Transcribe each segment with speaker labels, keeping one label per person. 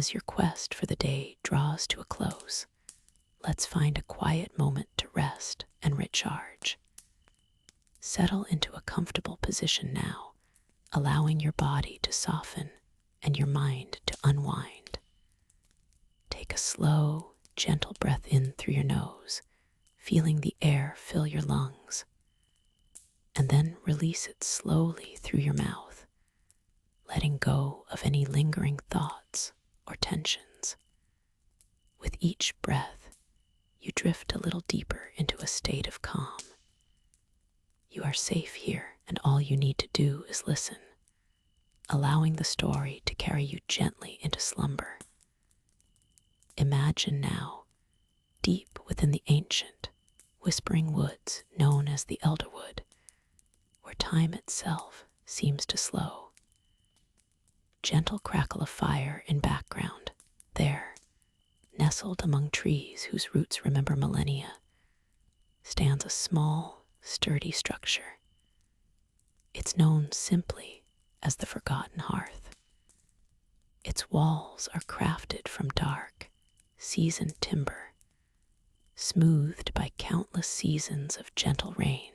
Speaker 1: As your quest for the day draws to a close, let's find a quiet moment to rest and recharge. Settle into a comfortable position now, allowing your body to soften and your mind to unwind. Take a slow, gentle breath in through your nose, feeling the air fill your lungs, and then release it slowly through your mouth, letting go of any lingering thoughts or tensions. With each breath, you drift a little deeper into a state of calm. You are safe here, and all you need to do is listen, allowing the story to carry you gently into slumber. Imagine now, deep within the ancient, whispering woods known as the Elderwood, where time itself seems to slow. Gentle crackle of fire in background, there, nestled among trees whose roots remember millennia, stands a small, sturdy structure. It's known simply as the Forgotten Hearth. Its walls are crafted from dark, seasoned timber, smoothed by countless seasons of gentle rain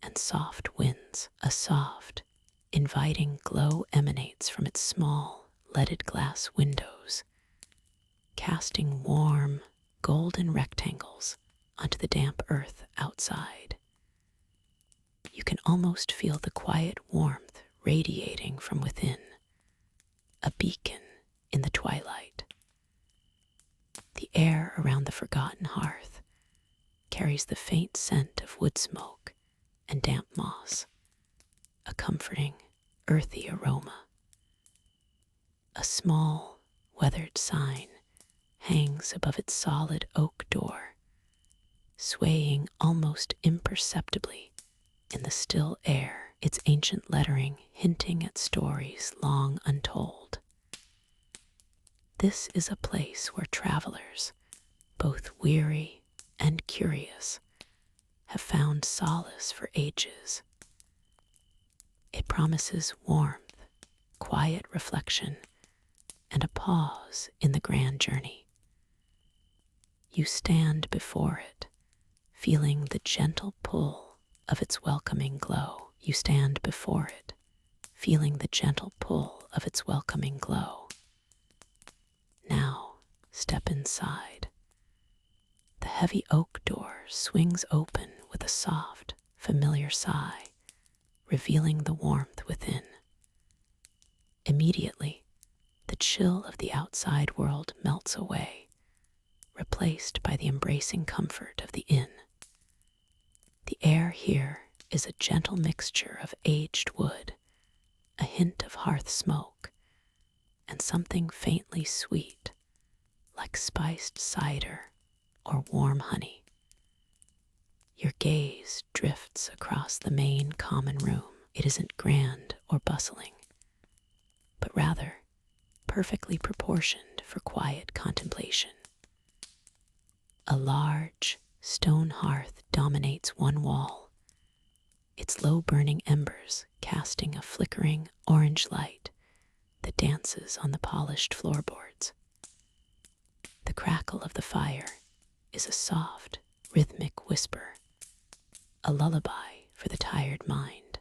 Speaker 1: and soft winds. A soft, inviting glow emanates from its small, leaded glass windows, casting warm, golden rectangles onto the damp earth outside. You can almost feel the quiet warmth radiating from within, a beacon in the twilight. The air around the Forgotten Hearth carries the faint scent of wood smoke and damp moss, a comforting, earthy aroma. A small, weathered sign hangs above its solid oak door, swaying almost imperceptibly in the still air, its ancient lettering hinting at stories long untold. This is a place where travelers, both weary and curious, have found solace for ages. It promises warmth, quiet reflection, and a pause in the grand journey. You stand before it, feeling the gentle pull of its welcoming glow. You stand before it, feeling the gentle pull of its welcoming glow. Now, step inside. The heavy oak door swings open with a soft, familiar sigh, revealing the warmth within. Immediately, the chill of the outside world melts away, replaced by the embracing comfort of the inn. The air here is a gentle mixture of aged wood, a hint of hearth smoke, and something faintly sweet, like spiced cider or warm honey. Your gaze drifts across the main common room. It isn't grand or bustling, but rather perfectly proportioned for quiet contemplation. A large, stone hearth dominates one wall, its low-burning embers casting a flickering orange light that dances on the polished floorboards. The crackle of the fire is a soft, rhythmic whisper, a lullaby for the tired mind.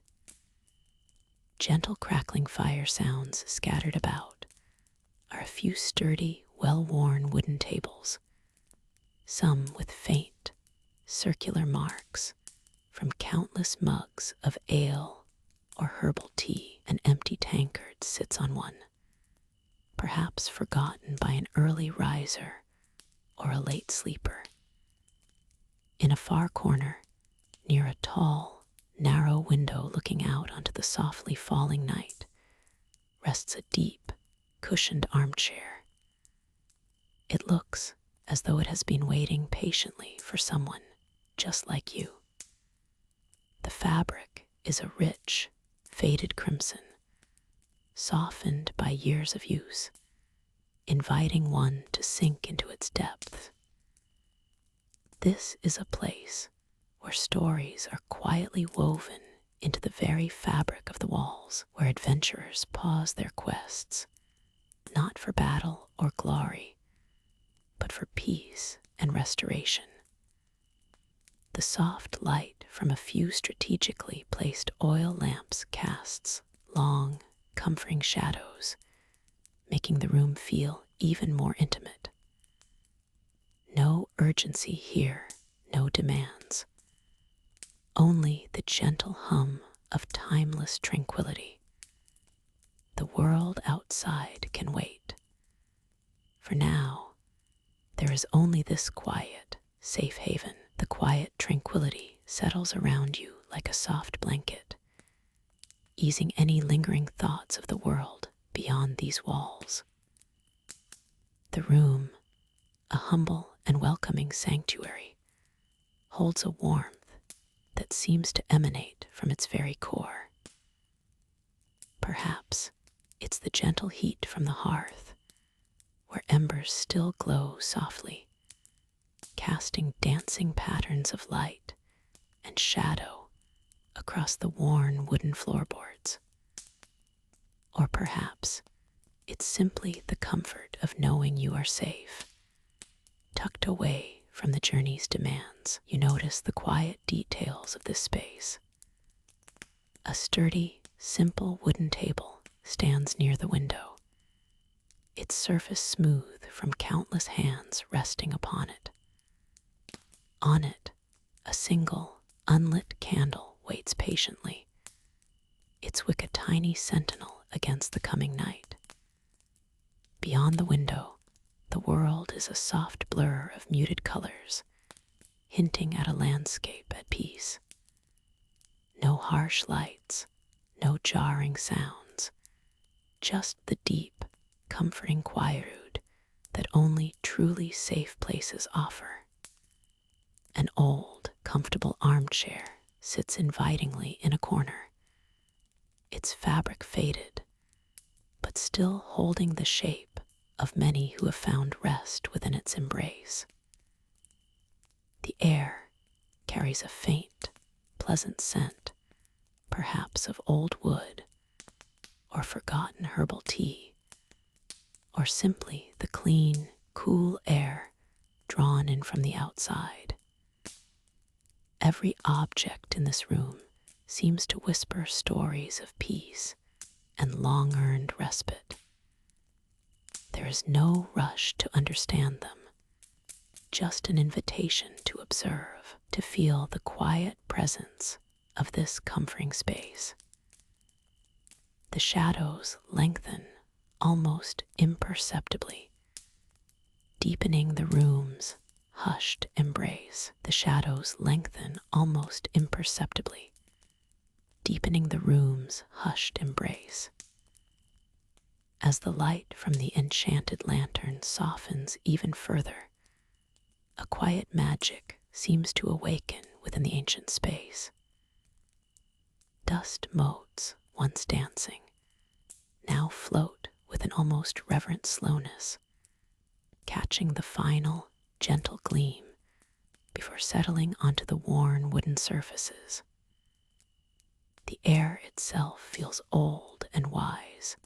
Speaker 1: Gentle crackling fire sounds scattered about are a few sturdy, well-worn wooden tables, some with faint, circular marks from countless mugs of ale or herbal tea. An empty tankard sits on one, perhaps forgotten by an early riser or a late sleeper. In a far corner, near a tall, narrow window looking out onto the softly falling night, rests a deep, cushioned armchair. It looks as though it has been waiting patiently for someone just like you. The fabric is a rich, faded crimson, softened by years of use, inviting one to sink into its depths. This is a place where stories are quietly woven into the very fabric of the walls, where adventurers pause their quests, not for battle or glory, but for peace and restoration. The soft light from a few strategically placed oil lamps casts long, comforting shadows, making the room feel even more intimate. No urgency here, no demands. Only the gentle hum of timeless tranquility. The world outside can wait. For now, there is only this quiet, safe haven. The quiet tranquility settles around you like a soft blanket, easing any lingering thoughts of the world beyond these walls. The room, a humble and welcoming sanctuary, holds a warmth that seems to emanate from its very core. Perhaps it's the gentle heat from the hearth, where embers still glow softly, casting dancing patterns of light and shadow across the worn wooden floorboards. Or perhaps it's simply the comfort of knowing you are safe, tucked away from the journey's demands. You notice the quiet details of this space. A sturdy, simple wooden table stands near the window, its surface smooth from countless hands resting upon it. On it, a single, unlit candle waits patiently, its wick a tiny sentinel against the coming night. Beyond the window, the world is a soft blur of muted colors, hinting at a landscape at peace. No harsh lights, no jarring sounds, just the deep, comforting quietude that only truly safe places offer. An old, comfortable armchair sits invitingly in a corner, its fabric faded, but still holding the shape of many who have found rest within its embrace. The air carries a faint, pleasant scent, perhaps of old wood, or forgotten herbal tea, or simply the clean, cool air drawn in from the outside. Every object in this room seems to whisper stories of peace and long-earned respite. There is no rush to understand them, just an invitation to observe, to feel the quiet presence of this comforting space. The shadows lengthen almost imperceptibly, deepening the room's hushed embrace. The shadows lengthen almost imperceptibly, deepening the room's hushed embrace. As the light from the enchanted lantern softens even further, a quiet magic seems to awaken within the ancient space. Dust motes, once dancing, now float with an almost reverent slowness, catching the final, gentle gleam before settling onto the worn wooden surfaces. The air itself feels old and wise,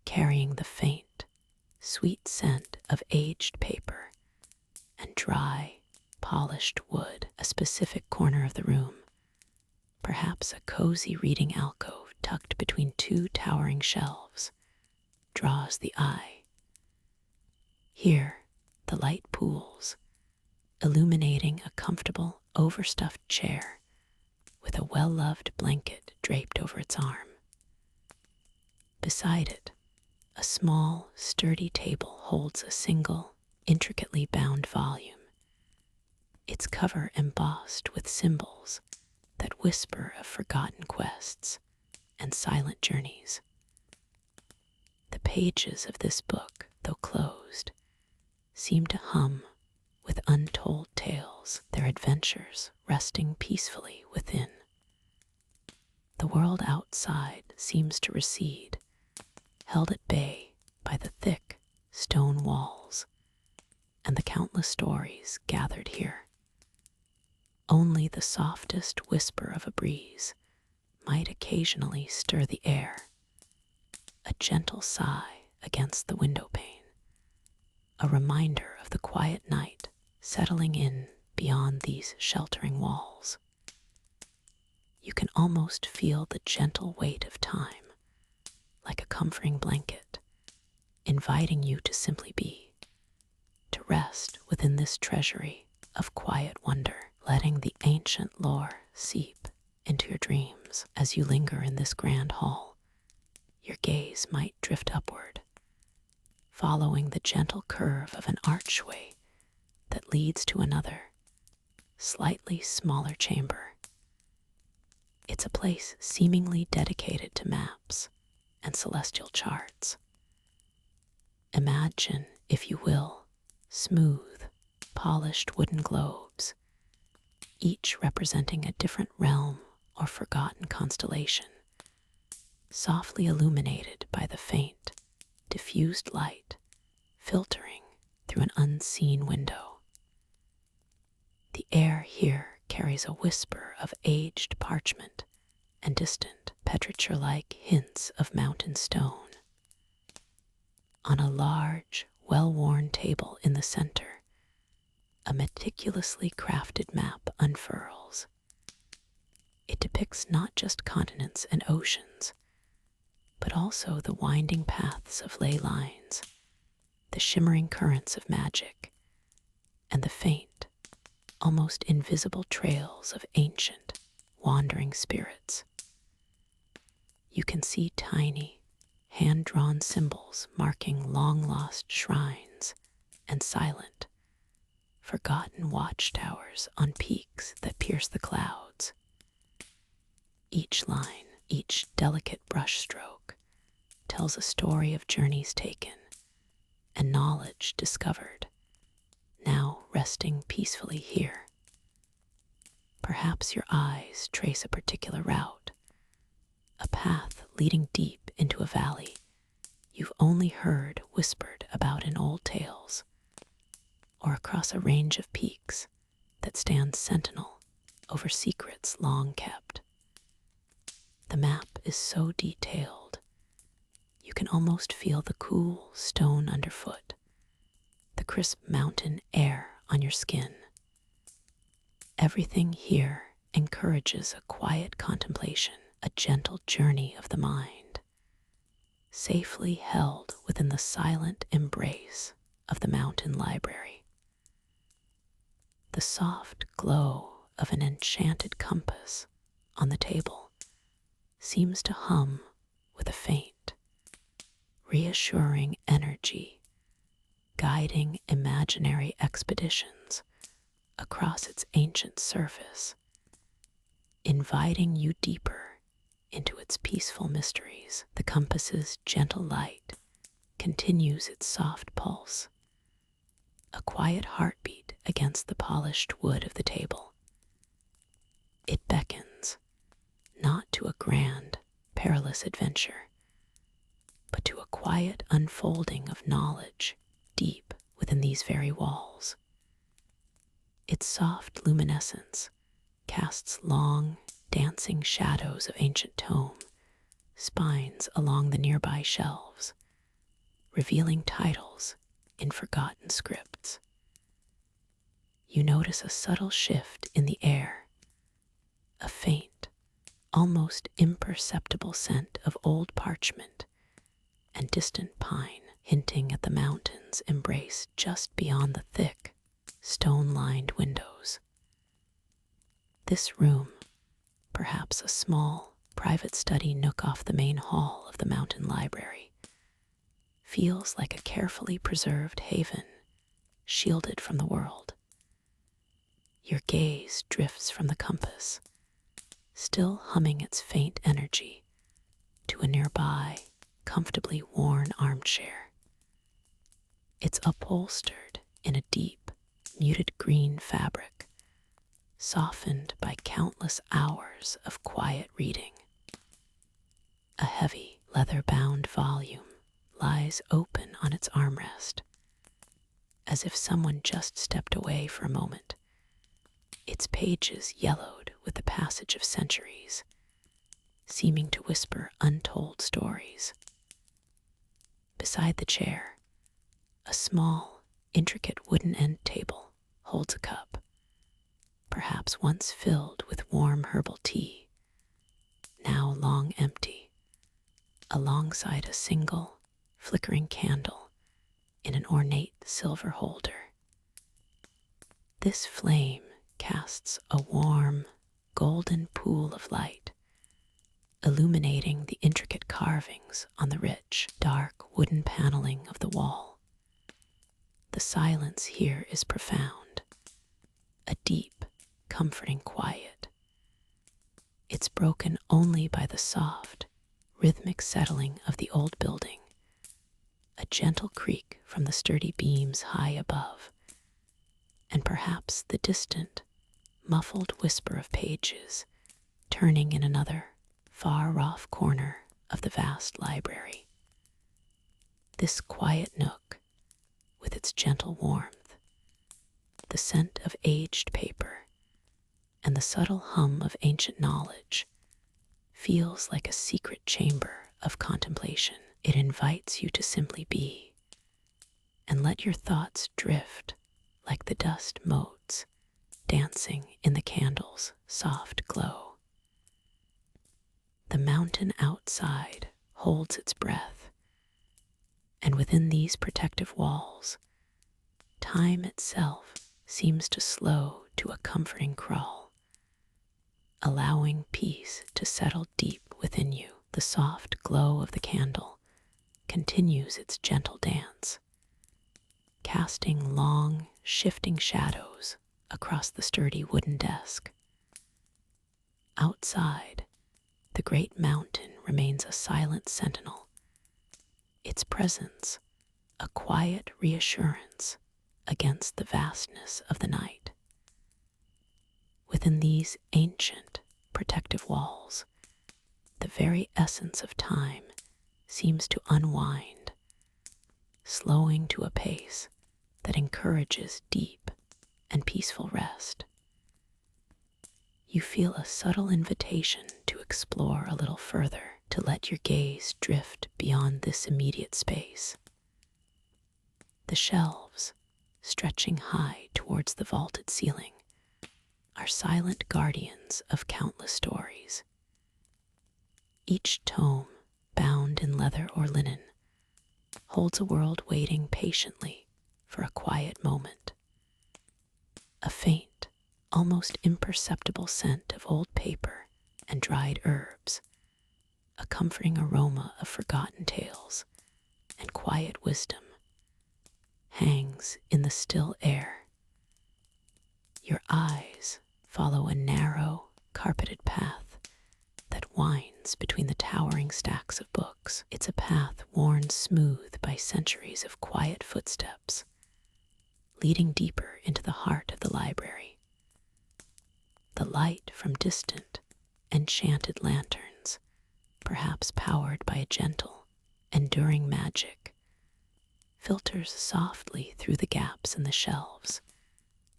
Speaker 1: carrying the faint, sweet scent of aged paper and dry, polished wood. A specific corner of the room, perhaps a cozy reading alcove tucked between two towering shelves, draws the eye. Here, the light pools, illuminating a comfortable, overstuffed chair with a well-loved blanket draped over its arm. Beside it, a small, sturdy table holds a single, intricately bound volume, its cover embossed with symbols that whisper of forgotten quests and silent journeys. The pages of this book, though closed, seem to hum with untold tales, their adventures resting peacefully within. The world outside seems to recede, held at bay by the thick stone walls and the countless stories gathered here. Only the softest whisper of a breeze might occasionally stir the air, a gentle sigh against the window pane, a reminder of the quiet night settling in beyond these sheltering walls. You can almost feel the gentle weight of time, like a comforting blanket, inviting you to simply be, to rest within this treasury of quiet wonder, letting the ancient lore seep into your dreams. As you linger in this grand hall, your gaze might drift upward, following the gentle curve of an archway that leads to another, slightly smaller chamber. It's a place seemingly dedicated to maps and celestial charts. Imagine, if you will, smooth, polished wooden globes, each representing a different realm or forgotten constellation, softly illuminated by the faint, diffused light filtering through an unseen window. The air here carries a whisper of aged parchment and distant, petrichor-like hints of mountain stone. On a large, well-worn table in the center, a meticulously crafted map unfurls. It depicts not just continents and oceans, but also the winding paths of ley lines, the shimmering currents of magic, and the faint, almost invisible trails of ancient, wandering spirits. You can see tiny, hand-drawn symbols marking long-lost shrines and silent, forgotten watchtowers on peaks that pierce the clouds. Each line, each delicate brushstroke, tells a story of journeys taken and knowledge discovered, now resting peacefully here. Perhaps your eyes trace a particular route, a path leading deep into a valley you've only heard whispered about in old tales, or across a range of peaks that stand sentinel over secrets long kept. The map is so detailed, you can almost feel the cool stone underfoot, the crisp mountain air on your skin. Everything here encourages a quiet contemplation, a gentle journey of the mind, safely held within the silent embrace of the mountain library. The soft glow of an enchanted compass on the table seems to hum with a faint, reassuring energy, guiding imaginary expeditions across its ancient surface, inviting you deeper into its peaceful mysteries. The compass's gentle light continues its soft pulse, a quiet heartbeat against the polished wood of the table. It beckons, not to a grand, perilous adventure, but to a quiet unfolding of knowledge deep within these very walls. Its soft luminescence casts long, dancing shadows of ancient tome spines along the nearby shelves, revealing titles in forgotten scripts. You notice a subtle shift in the air, a faint, almost imperceptible scent of old parchment and distant pine, hinting at the mountain's embrace just beyond the thick, stone-lined windows. This room, perhaps a small, private study nook off the main hall of the mountain library, feels like a carefully preserved haven, shielded from the world. Your gaze drifts from the compass, still humming its faint energy, to a nearby, comfortably worn armchair. It's upholstered in a deep, muted green fabric, softened by countless hours of quiet reading. A heavy, leather-bound volume lies open on its armrest, as if someone just stepped away for a moment, its pages yellowed with the passage of centuries, seeming to whisper untold stories. Beside the chair, a small, intricate wooden end table holds a cup, perhaps once filled with warm herbal tea, now long empty, alongside a single, flickering candle in an ornate silver holder. This flame casts a warm, golden pool of light, illuminating the intricate carvings on the rich, dark wooden paneling of the wall. The silence here is profound, a deep, comforting quiet. It's broken only by the soft, rhythmic settling of the old building, a gentle creak from the sturdy beams high above, and perhaps the distant, muffled whisper of pages turning in another far-off corner of the vast library. This quiet nook, with its gentle warmth, the scent of aged paper, and the subtle hum of ancient knowledge, feels like a secret chamber of contemplation. It invites you to simply be, and let your thoughts drift like the dust motes dancing in the candle's soft glow. The mountain outside holds its breath, and within these protective walls, time itself seems to slow to a comforting crawl, allowing peace to settle deep within you. The soft glow of the candle continues its gentle dance, casting long, shifting shadows across the sturdy wooden desk. Outside, the great mountain remains a silent sentinel, its presence a quiet reassurance against the vastness of the night. Within these ancient, protective walls, the very essence of time seems to unwind, slowing to a pace that encourages deep and peaceful rest. You feel a subtle invitation to explore a little further, to let your gaze drift beyond this immediate space. The shelves, stretching high towards the vaulted ceiling, are silent guardians of countless stories. Each tome, bound in leather or linen, holds a world waiting patiently for a quiet moment. A faint, almost imperceptible scent of old paper and dried herbs, a comforting aroma of forgotten tales and quiet wisdom, hangs in the still air. Your eyes follow a narrow, carpeted path that winds between the towering stacks of books. It's a path worn smooth by centuries of quiet footsteps, leading deeper into the heart of the library. The light from distant, enchanted lanterns, perhaps powered by a gentle, enduring magic, filters softly through the gaps in the shelves,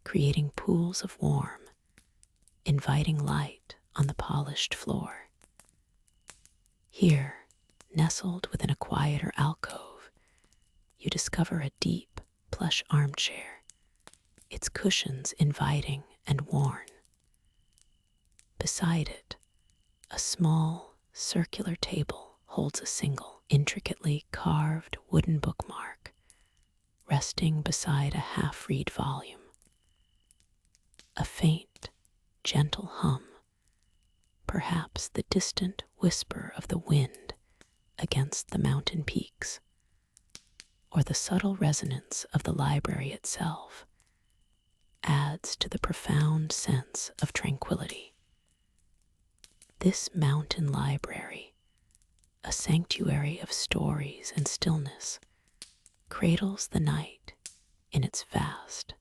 Speaker 1: creating pools of warm, inviting light on the polished floor. Here, nestled within a quieter alcove, you discover a deep, plush armchair, its cushions inviting and worn. Beside it, a small, circular table holds a single, intricately carved wooden bookmark, resting beside a half-read volume. A faint, gentle hum, perhaps the distant whisper of the wind against the mountain peaks, or the subtle resonance of the library itself, adds to the profound sense of tranquility. This mountain library, a sanctuary of stories and stillness, cradles the night in its vast,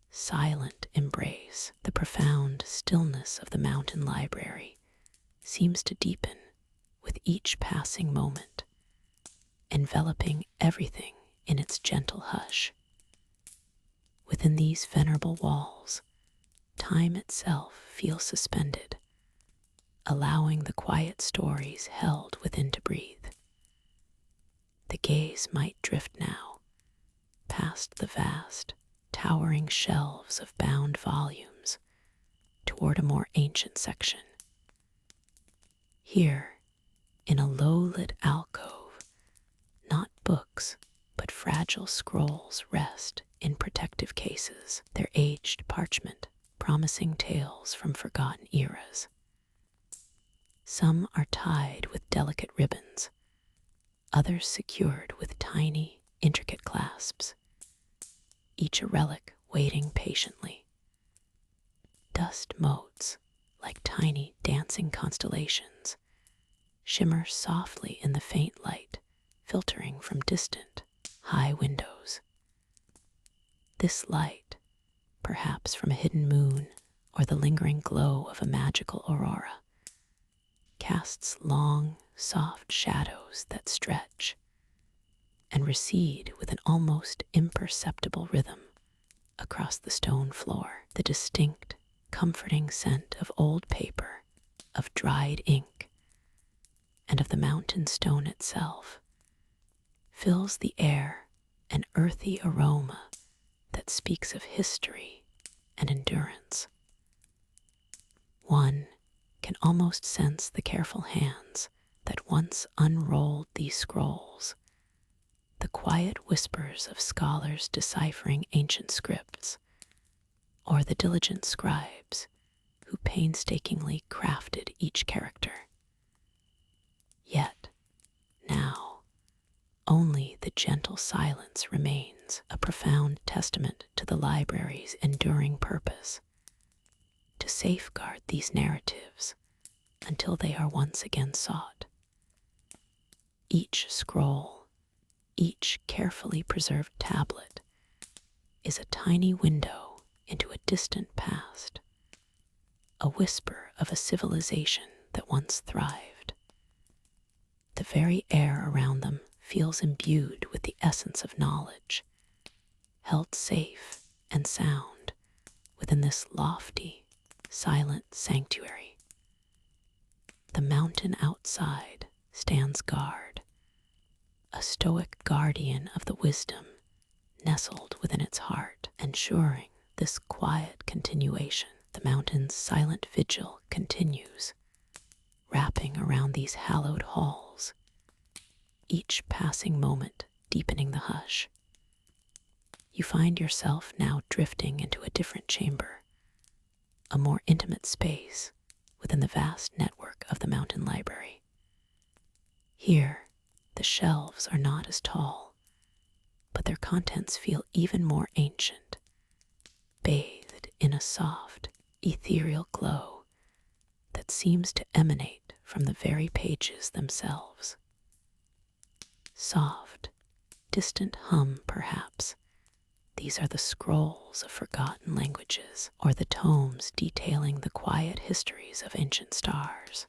Speaker 1: silent embrace. The profound stillness of the mountain library seems to deepen with each passing moment, enveloping everything in its gentle hush. Within these venerable walls, time itself feels suspended, allowing the quiet stories held within to breathe. The gaze might drift now past the vast, towering shelves of bound volumes toward a more ancient section. Here, in a low-lit alcove, not books, but fragile scrolls rest in protective cases, their aged parchment promising tales from forgotten eras. Some are tied with delicate ribbons, others secured with tiny, intricate clasps, each a relic waiting patiently. Dust motes, like tiny dancing constellations, shimmer softly in the faint light filtering from distant, high windows. This light, perhaps from a hidden moon or the lingering glow of a magical aurora, casts long, soft shadows that stretch and recede with an almost imperceptible rhythm across the stone floor. The distinct, comforting scent of old paper, of dried ink, and of the mountain stone itself fills the air, an earthy aroma that speaks of history and endurance. One can almost sense the careful hands that once unrolled these scrolls, the quiet whispers of scholars deciphering ancient scripts, or the diligent scribes who painstakingly crafted each character. Yet, now, only the gentle silence remains, a profound testament to the library's enduring purpose, to safeguard these narratives until they are once again sought. Each scroll, each carefully preserved tablet, is a tiny window into a distant past, a whisper of a civilization that once thrived. The very air around them feels imbued with the essence of knowledge, held safe and sound within this lofty, silent sanctuary. The mountain outside stands guard, a stoic guardian of the wisdom nestled within its heart, ensuring this quiet continuation. The mountain's silent vigil continues, wrapping around these hallowed halls, each passing moment deepening the hush. You find yourself now drifting into a different chamber, a more intimate space within the vast network of the mountain library. Here, the shelves are not as tall, but their contents feel even more ancient, bathed in a soft, ethereal glow that seems to emanate from the very pages themselves. Soft, distant hum, perhaps. These are the scrolls of forgotten languages, or the tomes detailing the quiet histories of ancient stars.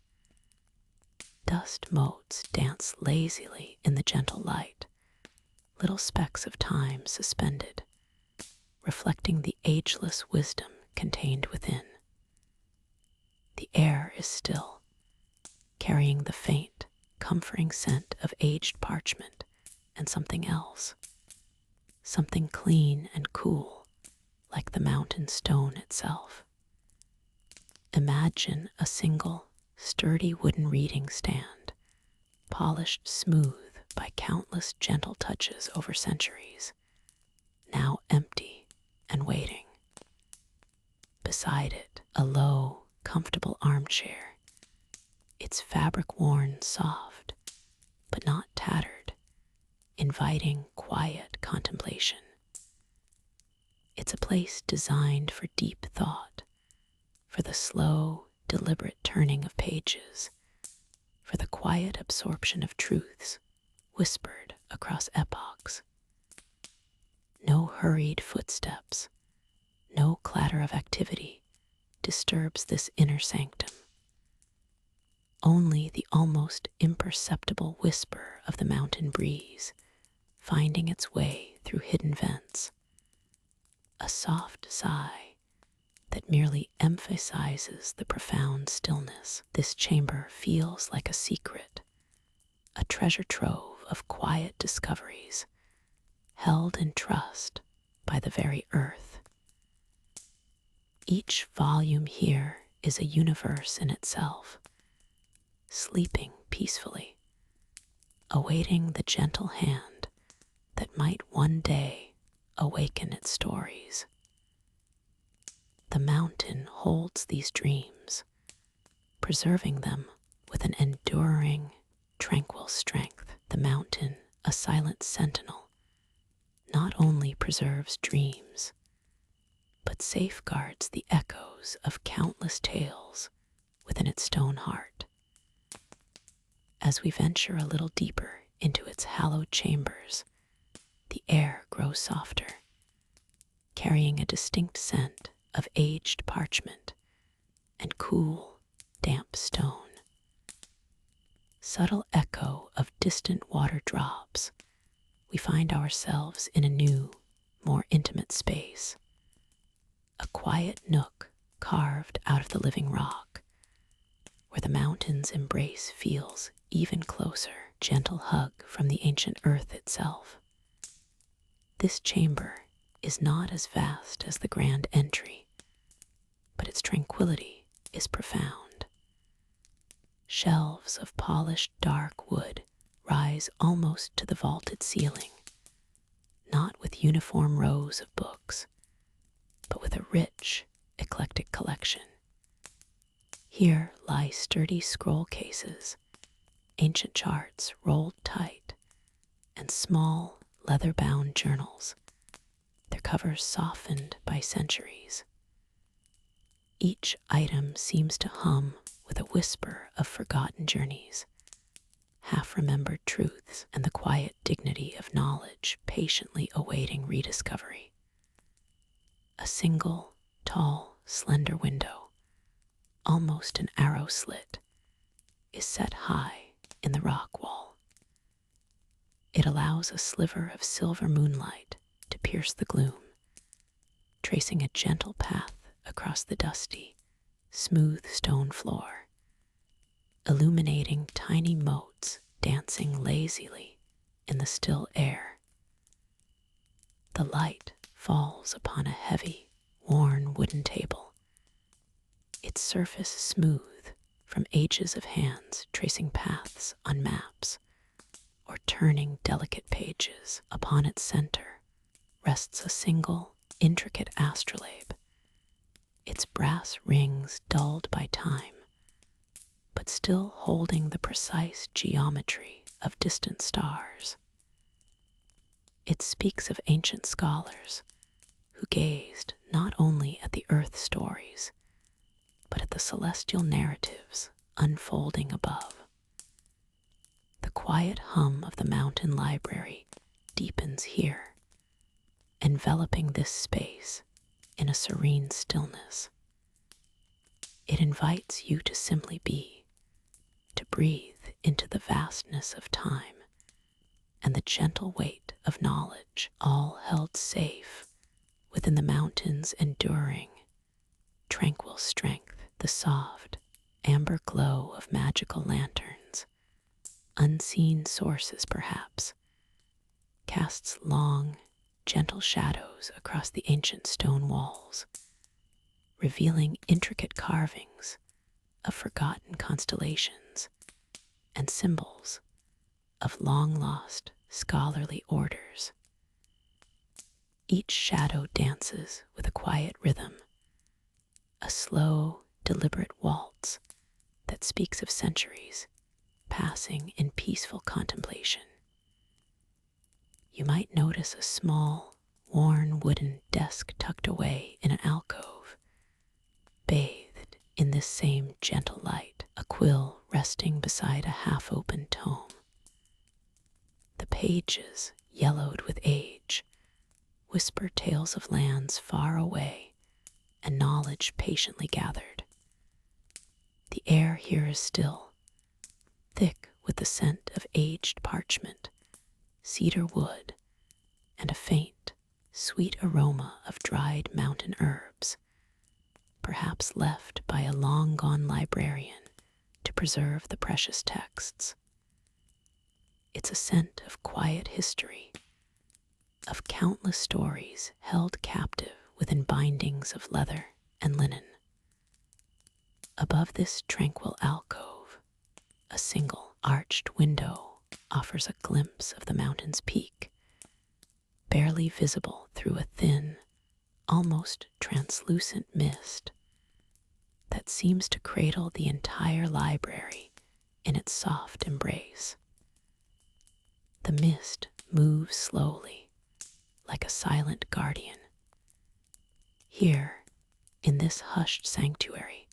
Speaker 1: Dust motes dance lazily in the gentle light, little specks of time suspended, reflecting the ageless wisdom contained within. The air is still, carrying the faint, comforting scent of aged parchment and something else, something clean and cool, like the mountain stone itself. Imagine a single, sturdy wooden reading stand, polished smooth by countless gentle touches over centuries, now empty and waiting. Beside it, a low, comfortable armchair, its fabric worn soft, but not tattered, inviting quiet contemplation. It's a place designed for deep thought, for the slow, deliberate turning of pages, for the quiet absorption of truths whispered across epochs. No hurried footsteps, no clatter of activity disturbs this inner sanctum. Only the almost imperceptible whisper of the mountain breeze finding its way through hidden vents. A soft sigh that merely emphasizes the profound stillness. This chamber feels like a secret, a treasure trove of quiet discoveries, held in trust by the very earth. Each volume here is a universe in itself, sleeping peacefully, awaiting the gentle hand that might one day awaken its stories. The mountain holds these dreams, preserving them with an enduring, tranquil strength. The mountain, a silent sentinel, not only preserves dreams, but safeguards the echoes of countless tales within its stone heart. As we venture a little deeper into its hallowed chambers, the air grows softer, carrying a distinct scent of aged parchment and cool, damp stone. Subtle echo of distant water drops, we find ourselves in a new, more intimate space. A quiet nook carved out of the living rock, where the mountain's embrace feels even closer, gentle hug from the ancient earth itself. This chamber is not as vast as the grand entry, but its tranquility is profound. Shelves of polished dark wood rise almost to the vaulted ceiling, not with uniform rows of books, but with a rich, eclectic collection. Here lie sturdy scroll cases, ancient charts rolled tight, and small, leather-bound journals, their covers softened by centuries. Each item seems to hum with a whisper of forgotten journeys, half-remembered truths, and the quiet dignity of knowledge patiently awaiting rediscovery. A single, tall, slender window, almost an arrow slit, is set high in the rock wall. It allows a sliver of silver moonlight to pierce the gloom, tracing a gentle path across the dusty, smooth stone floor, illuminating tiny motes dancing lazily in the still air. The light falls upon a heavy, worn wooden table, its surface smooth from ages of hands tracing paths on maps or turning delicate pages. Upon its center rests a single, intricate astrolabe, its brass rings dulled by time, but still holding the precise geometry of distant stars. It speaks of ancient scholars who gazed not only at the earth stories, but at the celestial narratives unfolding above. The quiet hum of the mountain library deepens here, enveloping this space in a serene stillness. It invites you to simply be, to breathe into the vastness of time and the gentle weight of knowledge, all held safe within the mountain's enduring, tranquil strength. The soft, amber glow of magical lanterns, unseen sources perhaps, casts long, gentle shadows across the ancient stone walls, revealing intricate carvings of forgotten constellations and symbols of long-lost scholarly orders. Each shadow dances with a quiet rhythm, a slow, deliberate waltz that speaks of centuries passing in peaceful contemplation. You might notice a small, worn wooden desk tucked away in an alcove, bathed in this same gentle light, a quill resting beside a half-open tome. The pages, yellowed with age, whisper tales of lands far away and knowledge patiently gathered. The air here is still, thick with the scent of aged parchment, cedar wood, and a faint, sweet aroma of dried mountain herbs, perhaps left by a long-gone librarian to preserve the precious texts. It's a scent of quiet history, of countless stories held captive within bindings of leather and linen. Above this tranquil alcove, a single arched window offers a glimpse of the mountain's peak, barely visible through a thin, almost translucent mist that seems to cradle the entire library in its soft embrace. The mist moves slowly, like a silent guardian. Here, in this hushed sanctuary,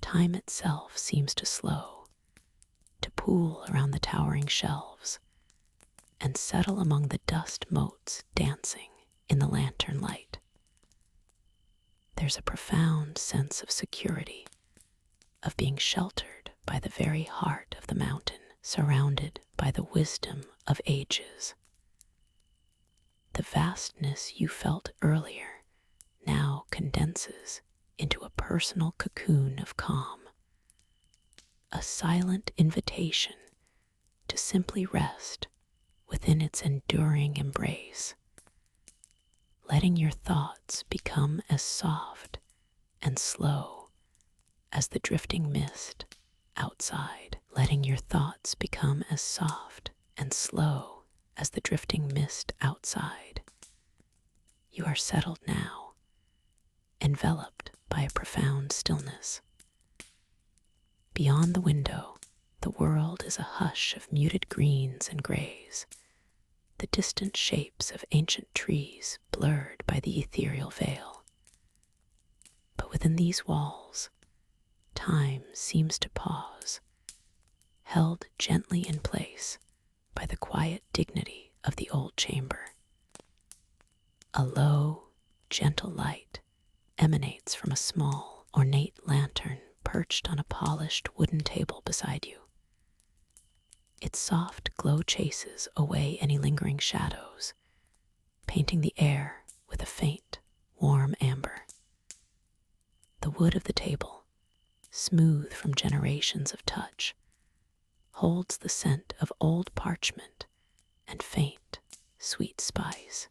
Speaker 1: time itself seems to slow, to pool around the towering shelves, and settle among the dust motes dancing in the lantern light. There's a profound sense of security, of being sheltered by the very heart of the mountain, surrounded by the wisdom of ages. The vastness you felt earlier now condenses into a personal cocoon of calm, a silent invitation to simply rest within its enduring embrace, letting your thoughts become as soft and slow as the drifting mist outside, letting your thoughts become as soft and slow as the drifting mist outside. You are settled now, enveloped by a profound stillness. Beyond the window, the world is a hush of muted greens and grays, the distant shapes of ancient trees blurred by the ethereal veil. But within these walls, time seems to pause, held gently in place by the quiet dignity of the old chamber. A low, gentle light emanates from a small, ornate lantern perched on a polished wooden table beside you. Its soft glow chases away any lingering shadows, painting the air with a faint, warm amber. The wood of the table, smooth from generations of touch, holds the scent of old parchment and faint, sweet spice.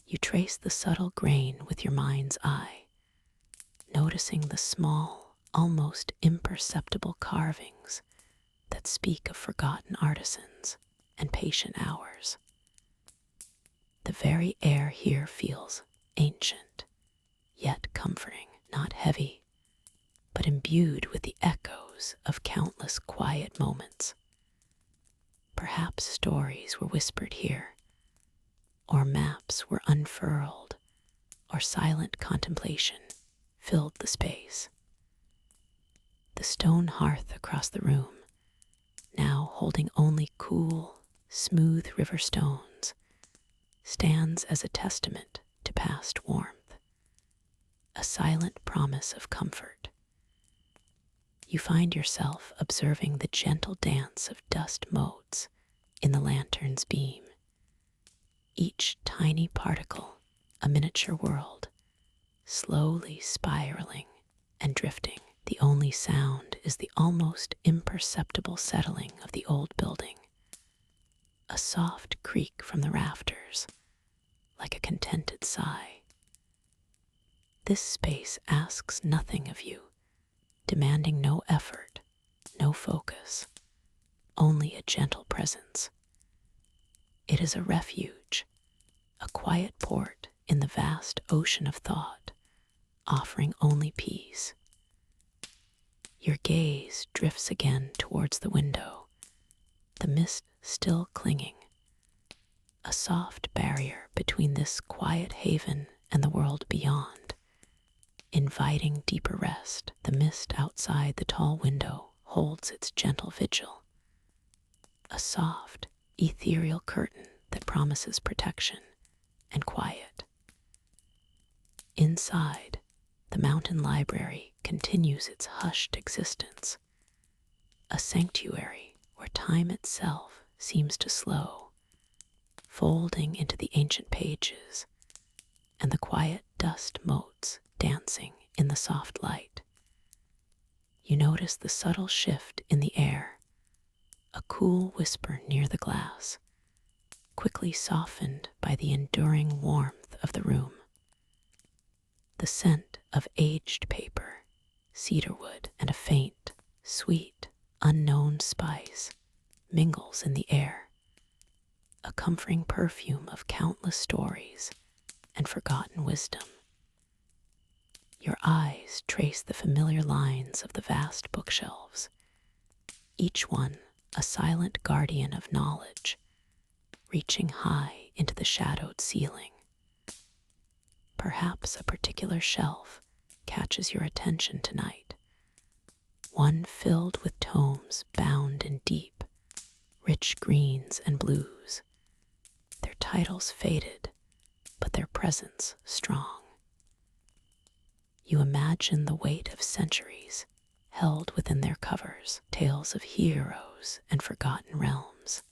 Speaker 1: You trace the subtle grain with your mind's eye, noticing the small, almost imperceptible carvings that speak of forgotten artisans and patient hours. The very air here feels ancient, yet comforting, not heavy, but imbued with the echoes of countless quiet moments. Perhaps stories were whispered here, or maps were unfurled, or silent contemplation filled the space. The stone hearth across the room, now holding only cool, smooth river stones, stands as a testament to past warmth, a silent promise of comfort. You find yourself observing the gentle dance of dust motes in the lantern's beam, each tiny particle a miniature world, slowly spiraling and drifting. The only sound is the almost imperceptible settling of the old building, a soft creak from the rafters, like a contented sigh. This space asks nothing of you, demanding no effort, no focus, only a gentle presence. It is a refuge, a quiet port in the vast ocean of thought, offering only peace. Your gaze drifts again towards the window, the mist still clinging, a soft barrier between this quiet haven and the world beyond, inviting deeper rest. The mist outside the tall window holds its gentle vigil, a soft, ethereal curtain that promises protection and quiet. Inside, the mountain library continues its hushed existence, a sanctuary where time itself seems to slow, folding into the ancient pages and the quiet dust motes dancing in the soft light. You notice the subtle shift in the air, a cool whisper near the glass, quickly softened by the enduring warmth of the room. The scent of aged paper, cedarwood, and a faint, sweet, unknown spice mingles in the air, a comforting perfume of countless stories and forgotten wisdom. Your eyes trace the familiar lines of the vast bookshelves, each one a silent guardian of knowledge, reaching high into the shadowed ceiling. Perhaps a particular shelf catches your attention tonight, one filled with tomes bound in deep, rich greens and blues, their titles faded, but their presence strong. You imagine the weight of centuries held within their covers, tales of heroes and forgotten realms,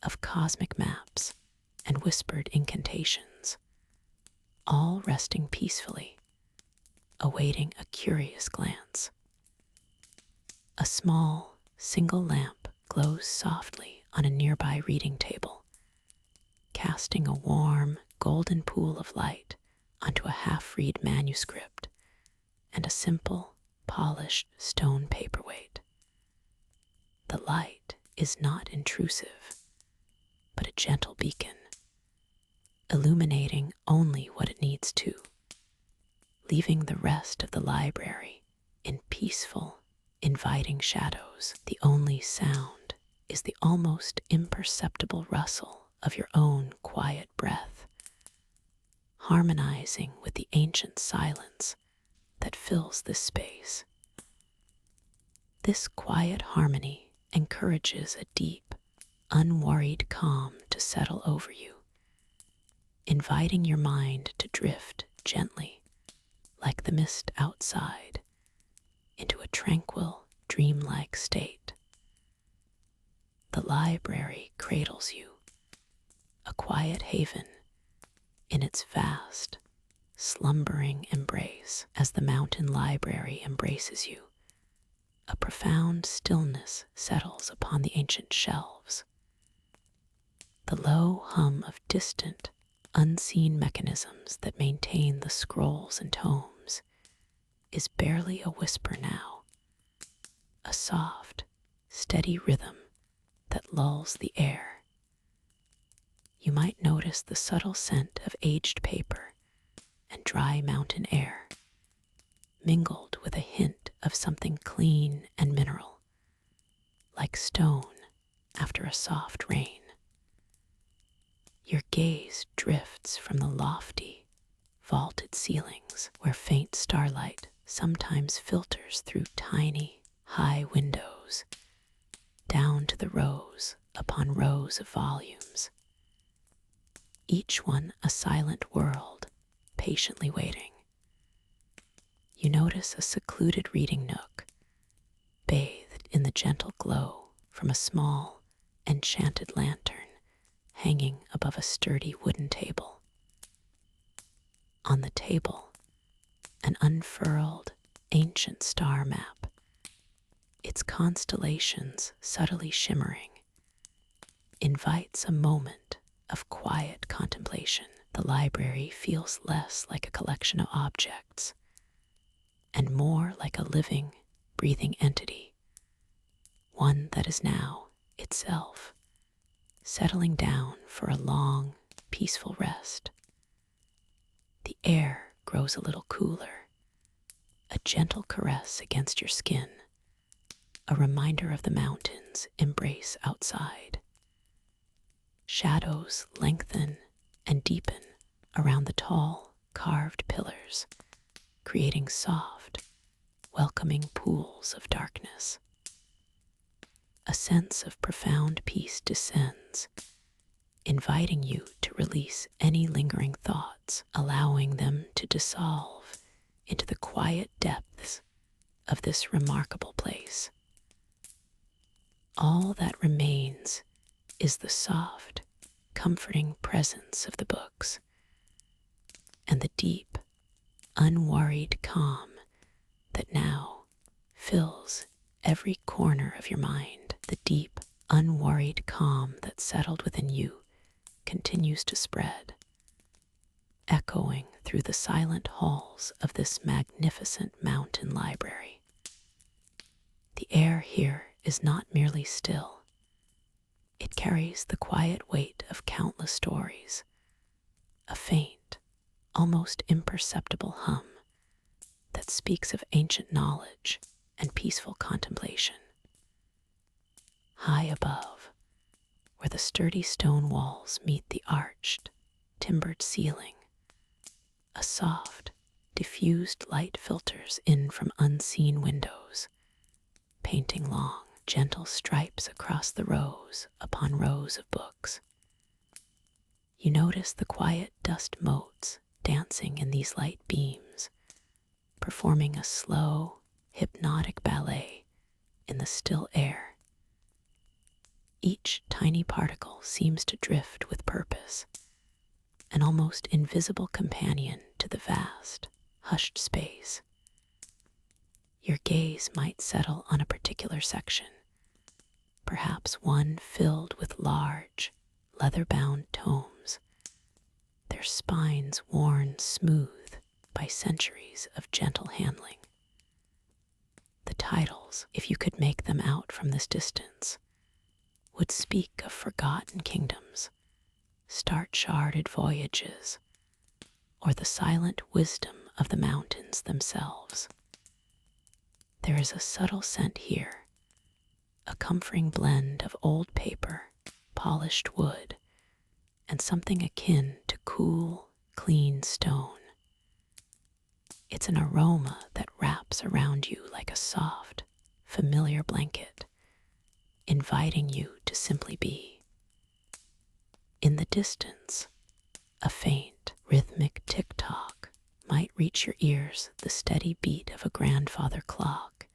Speaker 1: of cosmic maps and whispered incantations, all resting peacefully, awaiting a curious glance. A small, single lamp glows softly on a nearby reading table, casting a warm, golden pool of light onto a half-read manuscript and a simple, polished stone paperweight. The light is not intrusive, but a gentle beacon, illuminating only what it needs to, leaving the rest of the library in peaceful, inviting shadows. The only sound is the almost imperceptible rustle of your own quiet breath, harmonizing with the ancient silence that fills this space. This quiet harmony encourages a deep, unworried calm to settle over you, inviting your mind to drift gently, like the mist outside, into a tranquil, dreamlike state. The library cradles you, a quiet haven in its vast, slumbering embrace. As the mountain library embraces you, a profound stillness settles upon the ancient shelves. The low hum of distant, unseen mechanisms that maintain the scrolls and tomes is barely a whisper now, a soft, steady rhythm that lulls the air. You might notice the subtle scent of aged paper and dry mountain air, mingled with a hint of something clean and mineral, like stone after a soft rain. Your gaze drifts from the lofty, vaulted ceilings where faint starlight sometimes filters through tiny, high windows, down to the rows upon rows of volumes, each one a silent world, patiently waiting. You notice a secluded reading nook, bathed in the gentle glow from a small, enchanted lantern hanging above a sturdy wooden table. On the table, an unfurled, ancient star map, its constellations subtly shimmering, invites a moment of quiet contemplation. The library feels less like a collection of objects and more like a living, breathing entity, one that is now itself, settling down for a long, peaceful rest. The air grows a little cooler, a gentle caress against your skin, a reminder of the mountain's embrace outside. Shadows lengthen and deepen around the tall, carved pillars, creating soft, welcoming pools of darkness. A sense of profound peace descends, inviting you to release any lingering thoughts, allowing them to dissolve into the quiet depths of this remarkable place. All that remains is the soft, comforting presence of the books and the deep, unworried calm that now fills every corner of your mind. The deep, unworried calm that settled within you continues to spread, echoing through the silent halls of this magnificent mountain library. The air here is not merely still. It carries the quiet weight of countless stories, a faint, almost imperceptible hum that speaks of ancient knowledge and peaceful contemplation. High above, where the sturdy stone walls meet the arched, timbered ceiling, a soft, diffused light filters in from unseen windows, painting long, gentle stripes across the rows upon rows of books. You notice the quiet dust motes dancing in these light beams, performing a slow, hypnotic ballet in the still air. Each tiny particle seems to drift with purpose, an almost invisible companion to the vast, hushed space. Your gaze might settle on a particular section, perhaps one filled with large, leather-bound tomes, their spines worn smooth by centuries of gentle handling. The titles, if you could make them out from this distance, would speak of forgotten kingdoms, star-charted voyages, or the silent wisdom of the mountains themselves. There is a subtle scent here, a comforting blend of old paper, polished wood, and something akin to cool, clean stone. It's an aroma that wraps around you like a soft, familiar blanket, inviting you to simply be. In the distance, a faint, rhythmic tick-tock might reach your ears, the steady beat of a grandfather clock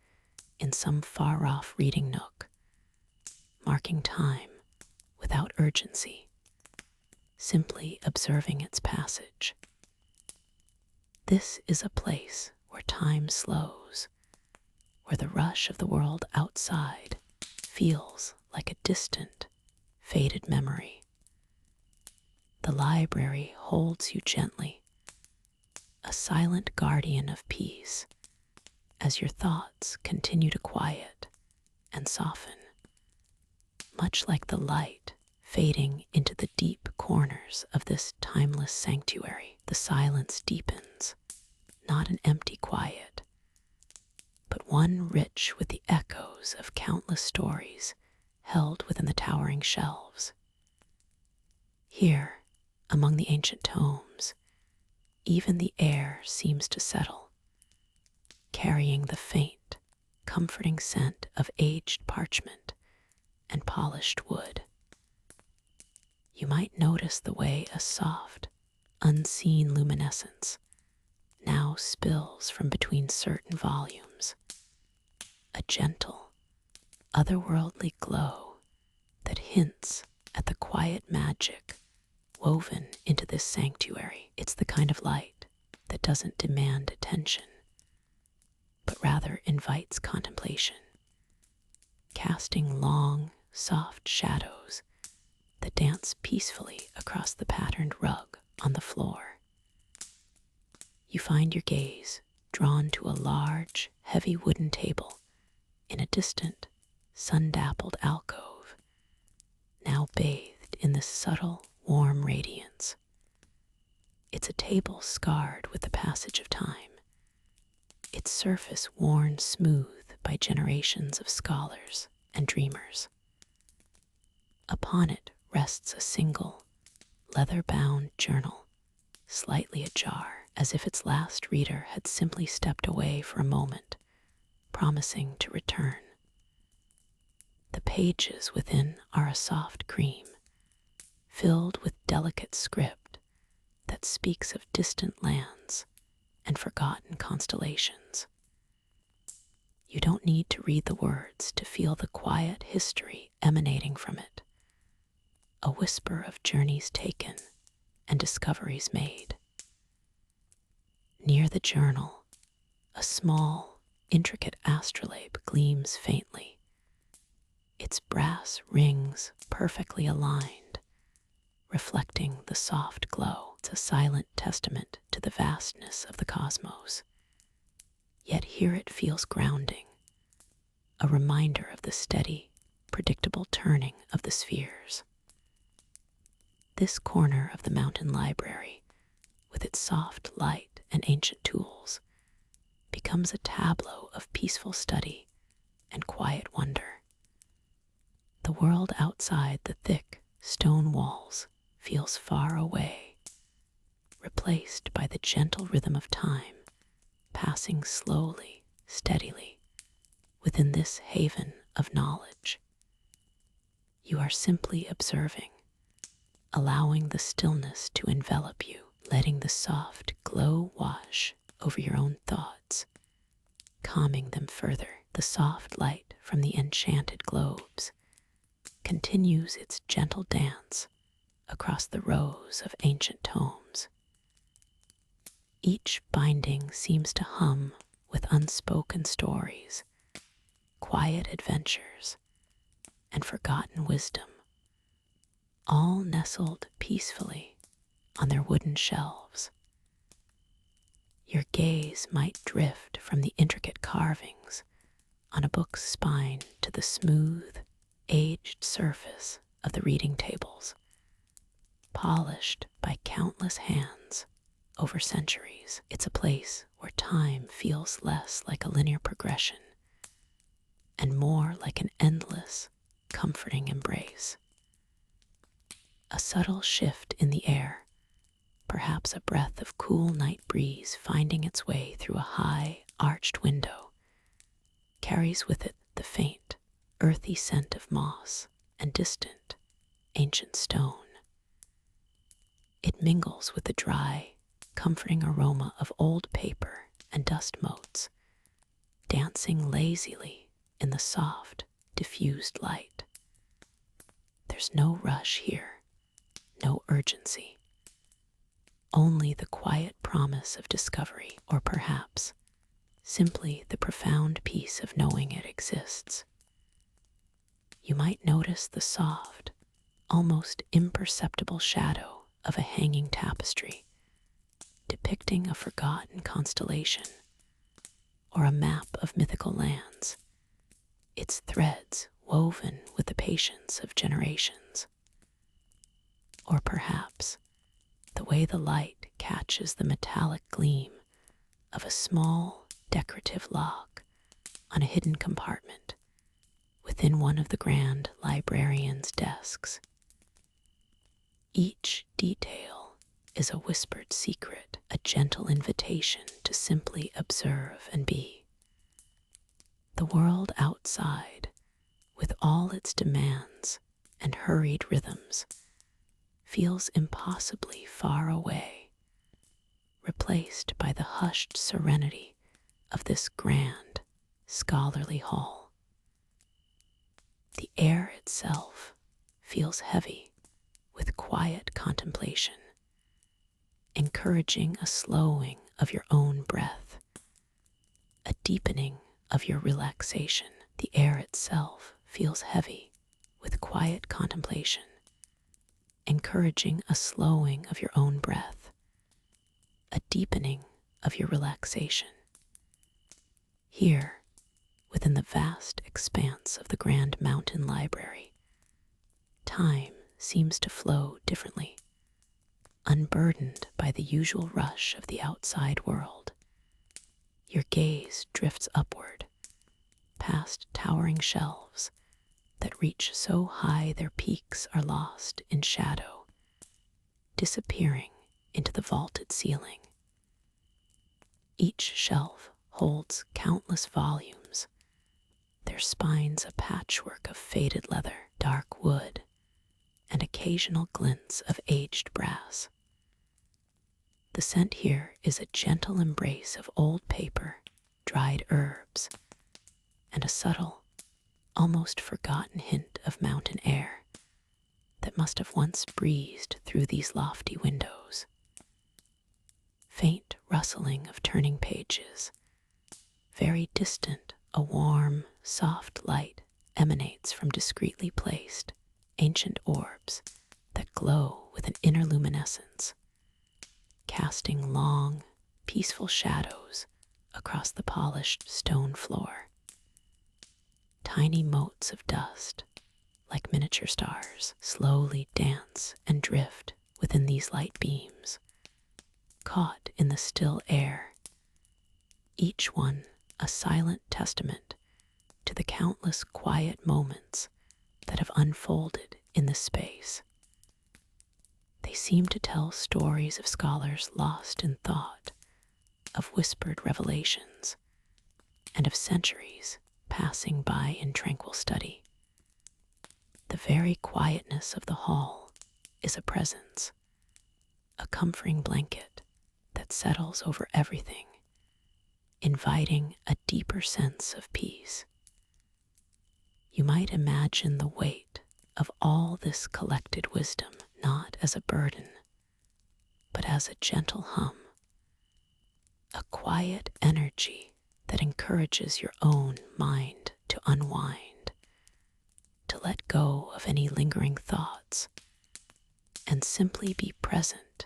Speaker 1: in some far-off reading nook, marking time without urgency, simply observing its passage. This is a place where time slows, where the rush of the world outside feels like a distant, faded memory. The library holds you gently, a silent guardian of peace, as your thoughts continue to quiet and soften. Much like the light fading into the deep corners of this timeless sanctuary, the silence deepens, not an empty quiet, but one rich with the echoes of countless stories held within the towering shelves. Here, among the ancient tomes, even the air seems to settle, carrying the faint, comforting scent of aged parchment and polished wood. You might notice the way a soft, unseen luminescence now spills from between certain volumes, a gentle, otherworldly glow that hints at the quiet magic woven into this sanctuary. It's the kind of light that doesn't demand attention, but rather invites contemplation, casting long, soft shadows that dance peacefully across the patterned rug on the floor. You find your gaze drawn to a large, heavy wooden table in a distant, sun-dappled alcove, now bathed in this subtle, warm radiance. It's a table scarred with the passage of time, its surface worn smooth by generations of scholars and dreamers. Upon it rests a single, leather-bound journal, slightly ajar, as if its last reader had simply stepped away for a moment, promising to return. The pages within are a soft cream, filled with delicate script that speaks of distant lands and forgotten constellations. You don't need to read the words to feel the quiet history emanating from it, a whisper of journeys taken and discoveries made. Near the journal, a small, intricate astrolabe gleams faintly, its brass rings perfectly aligned, reflecting the soft glow. It's a silent testament to the vastness of the cosmos. Yet here it feels grounding, a reminder of the steady, predictable turning of the spheres. This corner of the mountain library, with its soft light and ancient tools, becomes a tableau of peaceful study and quiet wonder. The world outside the thick stone walls feels far away, replaced by the gentle rhythm of time, passing slowly, steadily, within this haven of knowledge. You are simply observing, allowing the stillness to envelop you, letting the soft glow wash over your own thoughts, calming them further. The soft light from the enchanted globes continues its gentle dance across the rows of ancient tomes. Each binding seems to hum with unspoken stories, quiet adventures, and forgotten wisdom, all nestled peacefully on their wooden shelves. Your gaze might drift from the intricate carvings on a book's spine to the smooth, aged surface of the reading tables, polished by countless hands over centuries. It's a place where time feels less like a linear progression and more like an endless, comforting embrace. A subtle shift in the air, perhaps a breath of cool night breeze finding its way through a high, arched window, carries with it the faint, earthy scent of moss and distant, ancient stone. It mingles with the dry, comforting aroma of old paper and dust motes, dancing lazily in the soft, diffused light. There's no rush here, no urgency, only the quiet promise of discovery, or perhaps simply the profound peace of knowing it exists. You might notice the soft, almost imperceptible shadow of a hanging tapestry, depicting a forgotten constellation or a map of mythical lands, its threads woven with the patience of generations. Or perhaps the way the light catches the metallic gleam of a small, decorative lock on a hidden compartment within one of the grand librarian's desks. Each detail is a whispered secret, a gentle invitation to simply observe and be. The world outside, with all its demands and hurried rhythms, feels impossibly far away, replaced by the hushed serenity of this grand, scholarly hall. The air itself feels heavy with quiet contemplation, encouraging a slowing of your own breath, a deepening of your relaxation. The air itself feels heavy with quiet contemplation, encouraging a slowing of your own breath, a deepening of your relaxation. Here, within the vast expanse of the grand mountain library, time seems to flow differently, unburdened by the usual rush of the outside world. Your gaze drifts upward, past towering shelves that reach so high their peaks are lost in shadow, disappearing into the vaulted ceiling. Each shelf holds countless volumes, their spines a patchwork of faded leather, dark wood, and occasional glints of aged brass. The scent here is a gentle embrace of old paper, dried herbs, and a subtle, almost forgotten hint of mountain air that must have once breezed through these lofty windows. Faint rustling of turning pages, very distant, a warm, soft light emanates from discreetly placed, ancient orbs that glow with an inner luminescence, casting long, peaceful shadows across the polished stone floor. Tiny motes of dust, like miniature stars, slowly dance and drift within these light beams, caught in the still air, each one a silent testament to the countless quiet moments that have unfolded in this space. They seem to tell stories of scholars lost in thought, of whispered revelations, and of centuries passing by in tranquil study. The very quietness of the hall is a presence, a comforting blanket that settles over everything, inviting a deeper sense of peace. You might imagine the weight of all this collected wisdom not as a burden, but as a gentle hum, a quiet energy that encourages your own mind to unwind, to let go of any lingering thoughts, and simply be present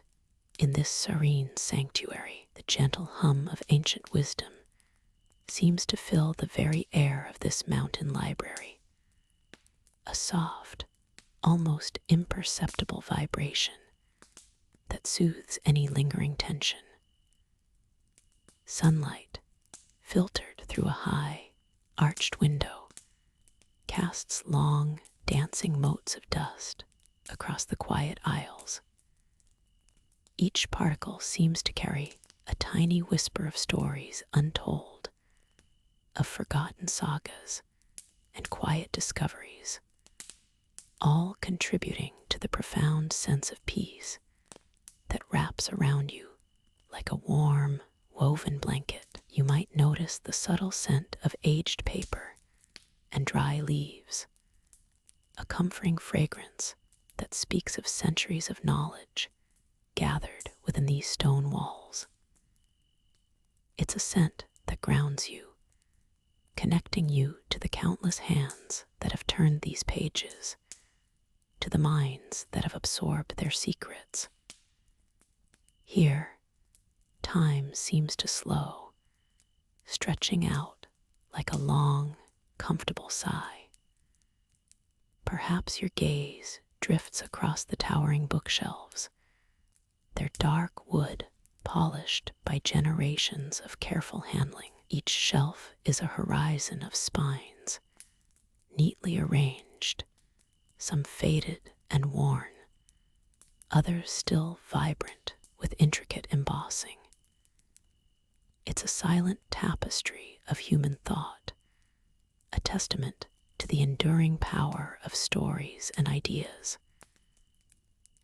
Speaker 1: in this serene sanctuary. The gentle hum of ancient wisdom seems to fill the very air of this mountain library, a soft, almost imperceptible vibration that soothes any lingering tension. Sunlight, filtered through a high, arched window, casts long, dancing motes of dust across the quiet aisles. Each particle seems to carry a tiny whisper of stories untold, of forgotten sagas and quiet discoveries, all contributing to the profound sense of peace that wraps around you like a warm, woven blanket. You might notice the subtle scent of aged paper and dry leaves, a comforting fragrance that speaks of centuries of knowledge gathered within these stone walls. It's a scent that grounds you, connecting you to the countless hands that have turned these pages, to the minds that have absorbed their secrets. Here, time seems to slow, stretching out like a long, comfortable sigh. Perhaps your gaze drifts across the towering bookshelves, their dark wood polished by generations of careful handling. Each shelf is a horizon of spines, neatly arranged, some faded and worn, others still vibrant with intricate embossing. It's a silent tapestry of human thought, a testament to the enduring power of stories and ideas.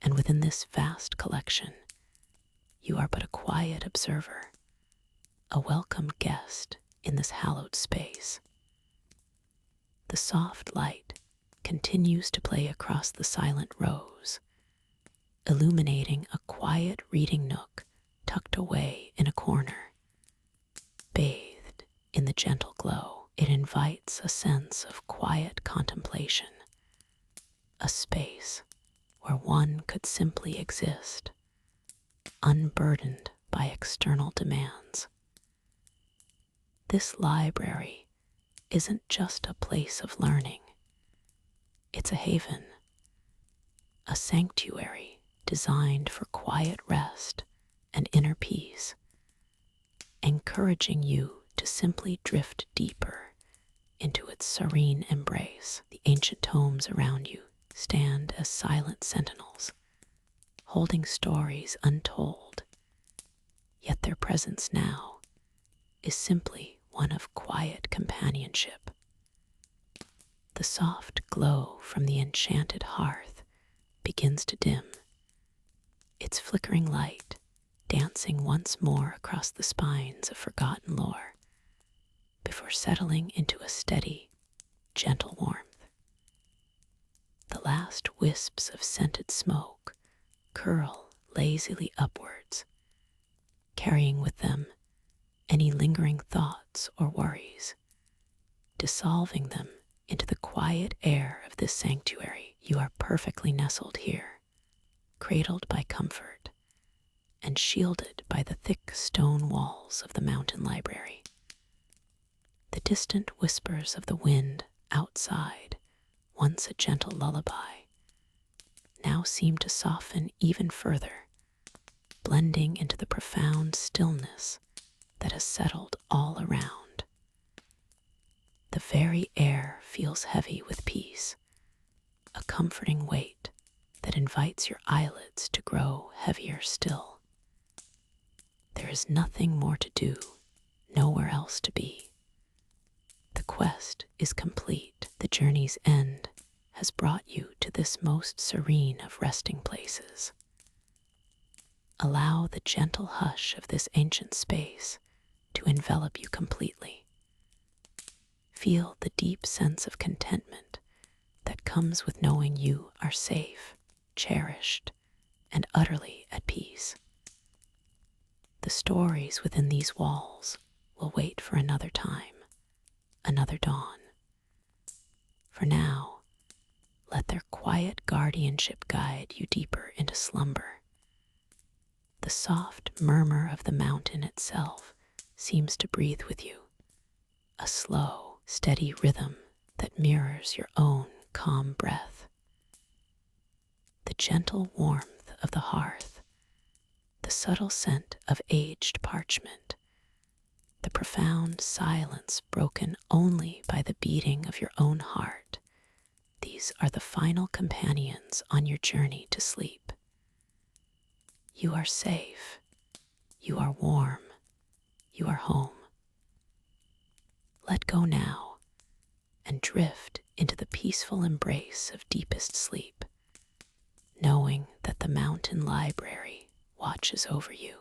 Speaker 1: And within this vast collection, you are but a quiet observer, a welcome guest in this hallowed space. The soft light continues to play across the silent rows, illuminating a quiet reading nook tucked away in a corner. Bathed in the gentle glow, it invites a sense of quiet contemplation, a space where one could simply exist, unburdened by external demands. This library isn't just a place of learning. It's a haven, a sanctuary designed for quiet rest and inner peace, encouraging you to simply drift deeper into its serene embrace. The ancient tomes around you stand as silent sentinels, holding stories untold, yet their presence now is simply one of quiet companionship. The soft glow from the enchanted hearth begins to dim, its flickering light dancing once more across the spines of forgotten lore, before settling into a steady, gentle warmth. The last wisps of scented smoke curl lazily upwards, carrying with them any lingering thoughts or worries, dissolving them into the quiet air of this sanctuary. You are perfectly nestled here, cradled by comfort and shielded by the thick stone walls of the mountain library. The distant whispers of the wind outside, once a gentle lullaby, now seem to soften even further, blending into the profound stillness that has settled all around. The very air feels heavy with peace, a comforting weight that invites your eyelids to grow heavier still. There is nothing more to do, nowhere else to be. The quest is complete. The journey's end has brought you to this most serene of resting places. Allow the gentle hush of this ancient space to envelop you completely. Feel the deep sense of contentment that comes with knowing you are safe, cherished, and utterly at peace. The stories within these walls will wait for another time, another dawn. For now, let their quiet guardianship guide you deeper into slumber. The soft murmur of the mountain itself seems to breathe with you, a slow, steady rhythm that mirrors your own calm breath. The gentle warmth of the hearth, the subtle scent of aged parchment, the profound silence broken only by the beating of your own heart, these are the final companions on your journey to sleep. You are safe, you are warm, you are home. Let go now and drift into the peaceful embrace of deepest sleep, knowing that the mountain library watches over you.